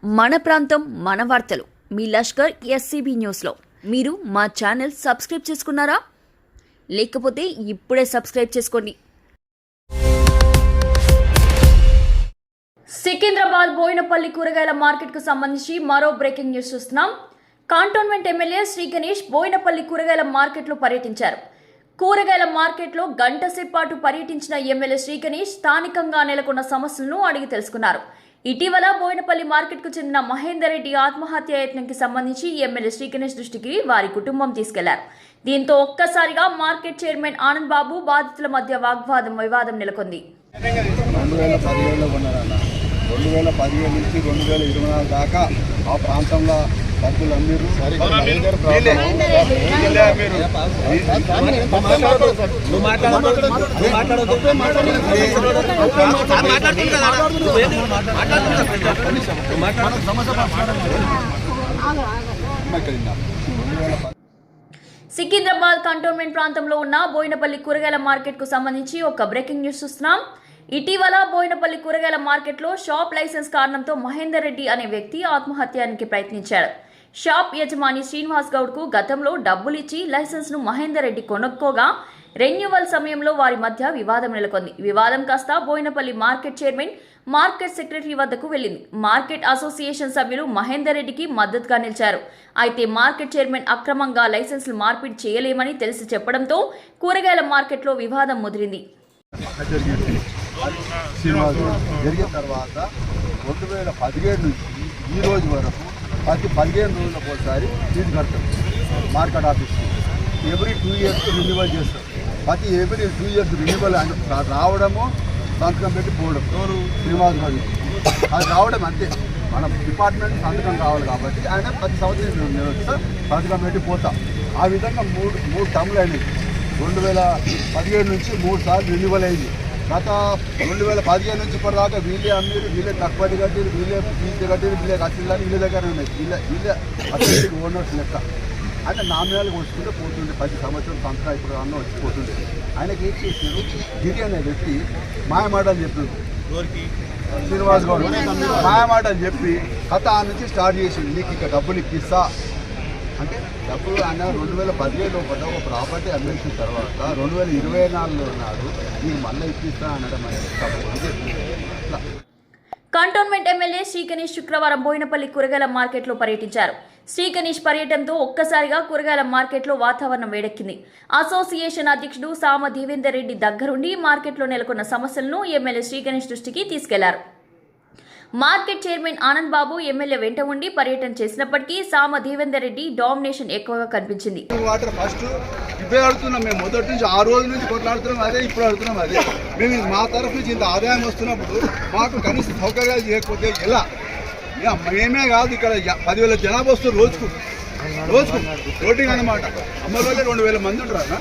మన ప్రాంతం మన వార్తలు మీ లష్కర్ ఎస్సీబీ న్యూస్లో మీరు మా ఛానల్ సబ్స్క్రైబ్ చేసుకున్నారా? లేకపోతే ఇప్పుడే సబ్స్క్రైబ్ చేసుకోండి. సికింద్రాబాద్ బోయినపల్లి కూరగాయల మార్కెట్కు సంబంధించి మరో బ్రేకింగ్ న్యూస్ చూస్తున్నాం. కంటోన్మెంట్ ఎమ్మెల్యే శ్రీ గణేష్ బోయినపల్లి కూరగాయల మార్కెట్లో పర్యటించారు. కూరగాయల మార్కెట్లో గంట సేపు పాటు పర్యటించిన ఎమ్మెల్యే శ్రీ గణేష్ స్థానికంగా నెలకొన్న సమస్యలను అడిగి తెలుసుకున్నారు. ఇటీవల బోయినపల్లి మార్కెట్కు చెందిన మహేందర్ రెడ్డి ఆత్మహత్య యత్నంకి సంబంధించి ఎమ్మెల్యే శ్రీ గణేష్ దృష్టికి వారి కుటుంబం తీసుకెళ్లారు. దీంతో ఒక్కసారిగా మార్కెట్ చైర్మన్ ఆనంద్ బాబు బాధితుల మధ్య వివాదం నెలకొంది. 2015 నుంచి 2024 దాకా ఆ ప్రాంతంలో సరుకులు అమ్మిరు. సికింద్రాబాద్ కంటోన్మెంట్ ప్రాంతంలో ఉన్న బోయినపల్లి కూరగాయల మార్కెట్ కు సంబంధించి ఒక బ్రేకింగ్ న్యూస్ చూస్తున్నాం. ఇటీవల బోయినపల్లి కూరగాయల మార్కెట్లో షాప్ లైసెన్స్ కారణంతో మహేందర్ రెడ్డి అనే వ్యక్తి ఆత్మహత్యానికి ప్రయత్నించాడు. షాప్ యజమాని శ్రీనివాస్ గౌడ్ కు గతంలో డబ్బులిచ్చి లైసెన్స్ ను మహేందర్ రెడ్డి కొనుక్కోగా రెన్యువల్ సమయంలో వారి మధ్య వివాదం నెలకొంది. వివాదం కాస్త Boinpally market chairman market secretary వద్దకు వెళ్లింది. మార్కెట్ అసోసియేషన్ సభ్యులు మహేందర్ రెడ్డికి మద్దతుగా నిలిచారు. అయితే మార్కెట్ చైర్మన్ అక్రమంగా లైసెన్సులు మార్పిడి చేయలేమని తెలిసి చెప్పడంతో కూరగాయల మార్కెట్లో వివాదం ముదిరింది. జరిగిన తర్వాత 2017 నుంచి ఈ రోజు వరకు ప్రతి 15 రోజులకు ఒకసారి ఫీజు కడతాం. Market office every 2 years renewal చేస్తాం. ప్రతి ఎవ్రీ 2 years రెన్యువల్ రావడము, సంతకం పెట్టి పోవడం. శ్రీనివాస్ గారు అది రావడం అంతే. మన డిపార్ట్మెంట్ సంతకం కావాలి కాబట్టి ఆయన ప్రతి సంవత్సరం సంతకం పెట్టి పోతాం. ఆ విధంగా మూడు టర్ములు అయినాయి. 2017 నుంచి 3 సార్లు రెన్యువల్ అయింది. గత 2015 నుంచి ఇప్పటిదాకా వీళ్ళే అమ్మిరు, వీళ్ళే తక్కువటి కట్టిరు, వీళ్ళే ఫీజు కట్టిరు, వీళ్ళే కట్టిల్లని వీళ్ళ దగ్గర ఉన్నాయి. వీళ్ళే అసలు ఓనర్స్ లెక్క. అంటే నామినాలుగా వస్తుంటే పోతుండే 10 సంవత్సరాల సంవత్సరం ఇప్పుడు అన్న వచ్చిపోతుండే. ఆయనకి ఏం చేసారు, గిరి అనే వ్యక్తి మాయమాటలు చెప్పిండు. శ్రీనివాస్ గౌడ్ మాయమాటలు చెప్పి కథ ఆ నుంచి స్టార్ట్ చేసిండు. నీకు ఇక డబ్బులు ఇప్పిస్తా అంటే డబ్బులు ఆయన 2017లో పడ్డ ఒక ప్రాపర్టీ అమ్మేసిన తర్వాత 2024లో ఉన్నాడు, నీకు మళ్ళీ ఇప్పిస్తా అనడం అనేది. కంటోన్మెంట్ ఎమ్మెల్యే శ్రీ గణేష్ శుక్రవారం బోయినపల్లి కూరగాయల మార్కెట్లో పర్యటించారు. శ్రీ గణేష్ పర్యటనతో ఒక్కసారిగా కూరగాయల మార్కెట్లో వాతావరణం వేడెక్కింది. అసోసియేషన్ అధ్యక్షుడు సామ దేవేందర్ రెడ్డి దగ్గరుండి మార్కెట్లో నెలకొన్న సమస్యలను ఎమ్మెల్యే శ్రీ గణేష్ దృష్టికి తీసుకెళ్లారు. Market chairman Anand Babu MLA వెంట ఉండి పర్యటన చేసినప్పటికీ సామ దేవేందర్ రెడ్డి డామినేషన్ ఎక్కువగా కనిపించింది. వాటర్ ఫస్ట్ ఇవే అడుగుతున్నాం మేము, మొదటి నుంచి 6 రోజుల నుంచి కొట్లాడుతున్నాం అదే, ఇప్పుడు అడుగుతున్నాం అదే. మేము మా తరఫు నుంచి ఇంత ఆదాయం వస్తున్నప్పుడు మాకు కనీస సౌకర్యాలు చేయకపోతే ఎలా? మేమే కాదు, ఇక్కడ 10,000 జనాభా వస్తారు రోజుకు రోడ్డింగ్ అన్నమాట. అమ్మలోనే 2,000 మంది ఉంటారు.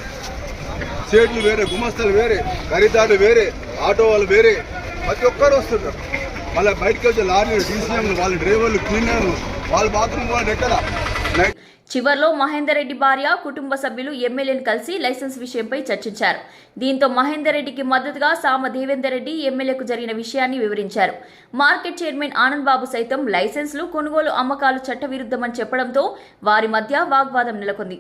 సేట్లు వేరే, గుమస్తలు వేరే, ఖరీదారులు వేరే, ఆటో వాళ్ళు వేరే, ప్రతి ఒక్కరు వస్తుంటారు. మళ్ళీ బయటకు వచ్చే లారీలు, డీసీఎంలు, వాళ్ళ డ్రైవర్లు, క్లీనర్లు, వాళ్ళ బాత్రూమ్ వాళ్ళు ఎక్కడ. చివర్లో మహేందర్ రెడ్డి భార్య, కుటుంబ సభ్యులు ఎమ్మెల్యేను కలిసి లైసెన్స్ విషయంపై చర్చించారు. దీంతో మహేందర్ రెడ్డికి మద్దతుగా సామ దేవేందర్ రెడ్డి ఎమ్మెల్యేకు జరిగిన విషయాన్ని వివరించారు. మార్కెట్ చైర్మన్ ఆనంద్ బాబు సైతం లైసెన్సులు, కొనుగోలు, అమ్మకాలు చట్టవిరుద్ధమని చెప్పడంతో వారి మధ్య వాగ్వాదం నెలకొంది.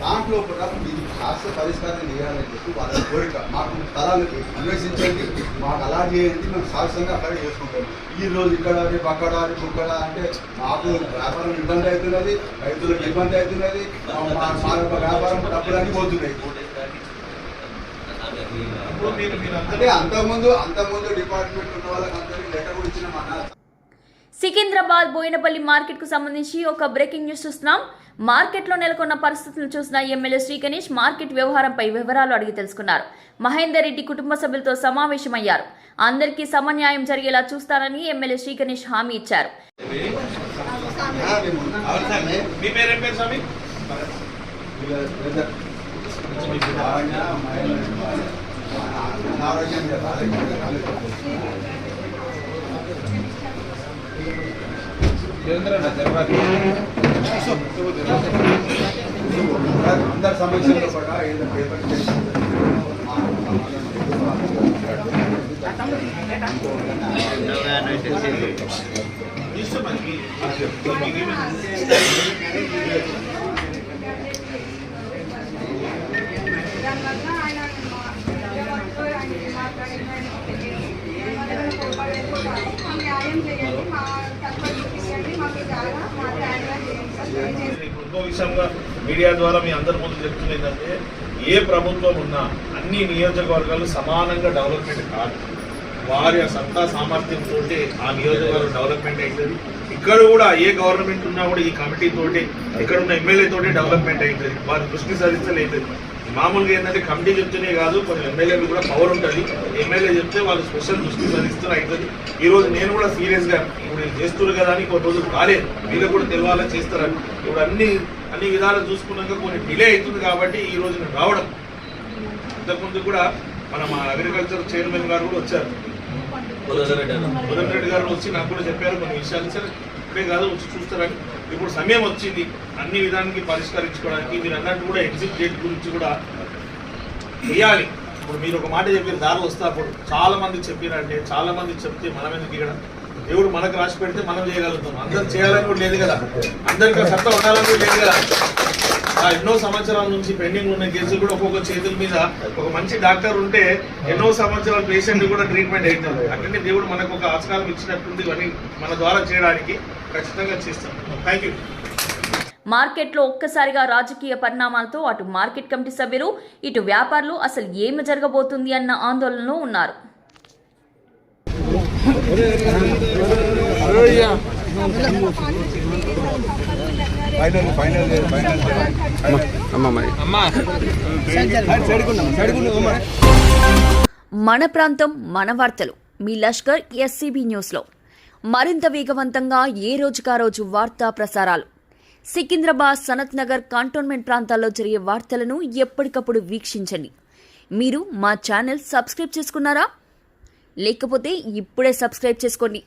దాంట్లో కూడా ఇది శాస్త్ర పరిష్కారం చేయాలని చెప్పి వాళ్ళ కోరిక. మాకు స్థలాలు అన్వేషించండి, మాకు అలా చేయండి, మేము శాస్త్రంగా అక్కడే చేసుకుంటాం. ఈ రోజు ఇక్కడ రేపు అక్కడ రేపు ఇక్కడ అంటే మాకు వ్యాపారం ఇబ్బంది అవుతున్నది, రైతులకు ఇబ్బంది అవుతున్నది, మా యొక్క వ్యాపారం డబ్బులన్నీ పోతున్నాయి. అంటే అంతకుముందు డిపార్ట్మెంట్ ఉన్న వాళ్ళకి అందరికీ లెటర్ కూడా ఇచ్చినామన్నా. సికింద్రాబాద్ బోయినపల్లి మార్కెట్ కు సంబంధించి ఒక బ్రేకింగ్ న్యూస్ చూస్తున్నాం. మార్కెట్లో నెలకొన్న పరిస్థితులను చూసిన ఎమ్మెల్యే శ్రీ గణేష్ మార్కెట్ వ్యవహారంపై వివరాలు అడిగి తెలుసుకున్నారు. మహేందర్ రెడ్డి కుటుంబ సభ్యులతో సమావేశమయ్యారు. అందరికీ సమన్యాయం జరిగేలా చూస్తారని ఎమ్మెల్యే శ్రీ గణేష్ హామీ ఇచ్చారు. अंदर समस्या तो पड़ा ये पेपर ఇంకో విషయంగా మీడియా ద్వారా మీ అందరి ముందు చెప్తుంది ఏంటంటే ఏ ప్రభుత్వం ఉన్నా అన్ని నియోజకవర్గాలు సమానంగా డెవలప్మెంట్ కాదు. వారి సత్తా సామర్థ్యంతో ఆ నియోజకవర్గం డెవలప్మెంట్ అవుతుంది. ఇక్కడ కూడా ఏ గవర్నమెంట్ ఉన్నా కూడా ఈ కమిటీ తోటి ఇక్కడ ఉన్న ఎమ్మెల్యే తోటి డెవలప్మెంట్ అవుతుంది. వారి దృష్టి సాధిస్తే అవుతుంది. మామూలుగా ఏంటంటే కమిటీ చెప్తేనే కాదు, కొన్ని ఎమ్మెల్యేలు కూడా పవర్ ఉంటుంది. ఎమ్మెల్యే చెప్తే వాళ్ళు స్పెషల్ దృష్టి సాధిస్తూ అవుతుంది. ఈ రోజు నేను కూడా సీరియస్గా ఇప్పుడు చేస్తున్నారు కదా అని కొన్ని రోజులు కాలేదు, వీళ్ళు కూడా తెలవాలని చేస్తారని. ఇప్పుడు అన్ని విధాలు చూసుకున్నాక కొన్ని డిలే అవుతుంది కాబట్టి ఈ రోజు నేను రావడం. ఇంతకుముందు కూడా మన అగ్రికల్చర్ చైర్మన్ గారు కూడా వచ్చారు, రెడ్డి గారు వచ్చి నాకు కూడా చెప్పారు కొన్ని విషయాలు. సరే ఇప్పుడే కాదు వచ్చి చూస్తారని. ఇప్పుడు సమయం వచ్చింది అన్ని విధానానికి పరిష్కరించుకోవడానికి. మీరు అన్నట్టు కూడా ఎగ్జిట్ డేట్ గురించి కూడా చేయాలి. ఇప్పుడు మీరు ఒక మాట చెప్పారు దారి వస్తా, అప్పుడు చాలా మంది చెప్పారంటే చాలా మంది చెప్తే మనం ఎందుకు ఇక్కడ దేవుడు మనకు రాసి పెడితే మనం చేయగలుగుతాం. అందరు చేయాలని కూడా లేదు కదా, అందరికీ సత్తా ఉండాలని కూడా లేదు కదా. ఎన్నో సంవత్సరాల నుంచి పెండింగ్ ఉన్న కేసులు కూడా ఒక్కొక్క చేతుల మీద ఒక మంచి డాక్టర్ ఉంటే ఎన్నో సంవత్సరాల పేషెంట్ కూడా ట్రీట్మెంట్ అవుతుంది. అట్లనే దేవుడు మనకు ఒక ఆస్కారం ఇచ్చినట్టుంది. ఇవన్నీ మన ద్వారా చేయడానికి ఖచ్చితంగా చేస్తాం. Thank you. మార్కెట్లో ఒక్కసారిగా రాజకీయ పరిణామాలతో అటు మార్కెట్ కమిటీ సభ్యులు ఇటు వ్యాపారులు అసలు ఏమి జరగబోతుంది అన్న ఆందోళనలో ఉన్నారు. మన ప్రాంతం మన వార్తలు మీ లష్కర్ ఎస్సీబీ న్యూస్లో మరింత వేగవంతంగా ఏ రోజుకా రోజు వార్తా ప్రసారాలు. సికింద్రాబాద్, సనత్ నగర్, కంటోన్మెంట్ ప్రాంతాల్లో జరిగే వార్తలను ఎప్పటికప్పుడు వీక్షించండి. మీరు మా ఛానల్ సబ్స్క్రైబ్ చేసుకున్నారా? లేకపోతే ఇప్పుడే సబ్స్క్రైబ్ చేసుకోండి.